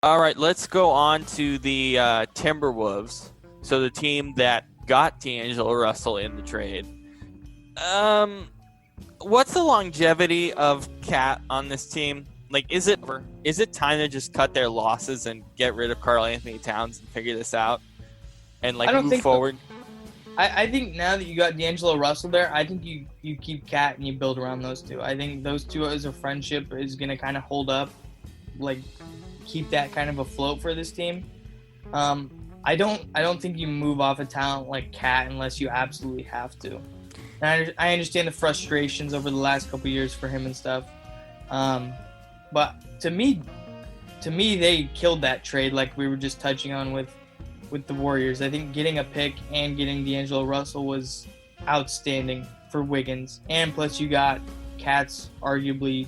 All right, let's go on to the Timberwolves. So the team that got D'Angelo Russell in the trade. What's the longevity of Cat on this team? Like, is it time to just cut their losses and get rid of Karl Anthony Towns and figure this out and I don't move think forward? I think now that you got D'Angelo Russell there, I think you keep Cat and you build around those two. I think those two as a friendship is gonna kind of hold up, like keep that kind of afloat for this team. I don't think you move off a talent like Cat unless you absolutely have to. And I understand the frustrations over the last couple of years for him and stuff. But to me, they killed that trade like we were just touching on with the Warriors. I think getting a pick and getting D'Angelo Russell was outstanding for Wiggins. And plus you got Cat's arguably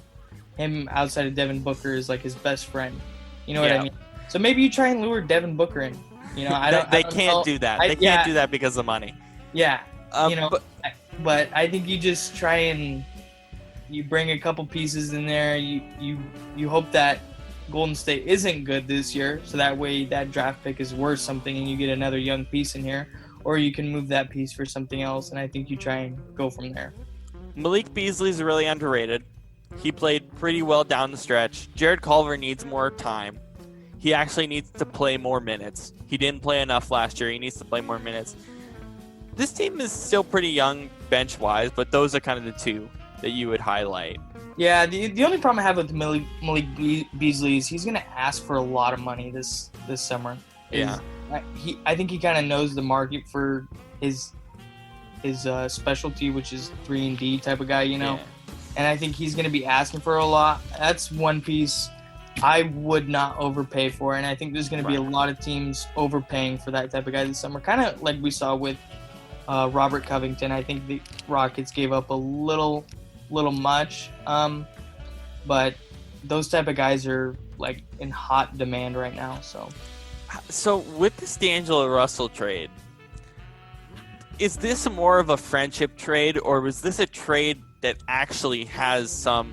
him outside of Devin Booker is like his best friend. You know what I mean? So maybe you try and lure Devin Booker in. You know, They can't do that. They can't do that because of money. Yeah. But I think you just try and you bring a couple pieces in there. You hope that Golden State isn't good this year, so that way that draft pick is worth something and you get another young piece in here, or you can move that piece for something else, and I think you try and go from there. Malik Beasley's really underrated. He played pretty well down the stretch. Jared Culver needs more time. He actually needs to play more minutes. He didn't play enough last year. He needs to play more minutes. This team is still pretty young bench-wise, but those are kind of the two that you would highlight. Yeah, the only problem I have with Malik Beasley is he's going to ask for a lot of money this summer. Yeah. I think he kind of knows the market for his specialty, which is 3-and-D type of guy, you know? Yeah. And I think he's going to be asking for a lot. That's one piece I would not overpay for, and I think there's going to be a lot of teams overpaying for that type of guy this summer. Kind of like we saw with Robert Covington. I think the Rockets gave up a little much, but those type of guys are like in hot demand right now. So with this D'Angelo Russell trade, is this more of a friendship trade, or was this a trade that actually has some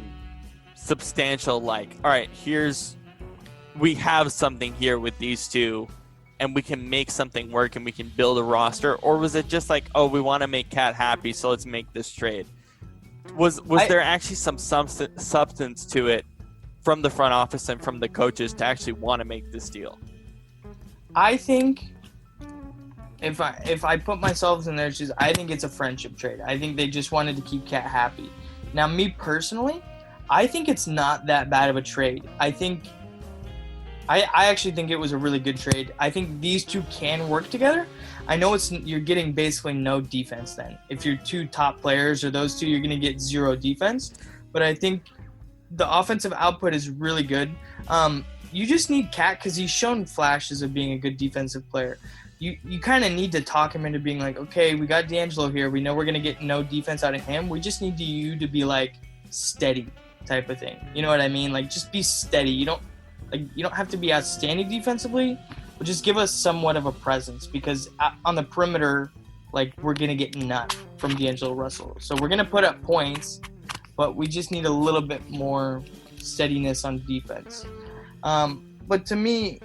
substantial, like, all right, we have something here with these two and we can make something work and we can build a roster? Or was it just like, oh, we want to make Cat happy, so let's make this trade? Was there actually some substance to it from the front office and from the coaches to actually want to make this deal? I think if I put myself in their shoes, I think it's a friendship trade. I think they just wanted to keep Cat happy. Now, me personally, I think it's not that bad of a trade. I actually think it was a really good trade. I think these two can work together. I know you're getting basically no defense then. If you're two top players or those two, you're going to get zero defense. But I think the offensive output is really good. You just need Cat because he's shown flashes of being a good defensive player. You kind of need to talk him into being like, okay, we got D'Angelo here. We know we're going to get no defense out of him. We just need you to be like steady type of thing. You know what I mean? Like, just be steady. You don't have to be outstanding defensively, but just give us somewhat of a presence, because on the perimeter, like, we're going to get none from D'Angelo Russell. So we're going to put up points, but we just need a little bit more steadiness on defense. But to me,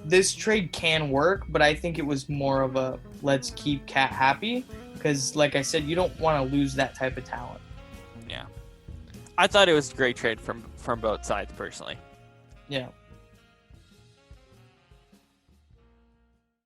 this trade can work, but I think it was more of a let's keep Cat happy, because like I said, you don't want to lose that type of talent. Yeah. I thought it was a great trade from both sides personally. Yeah.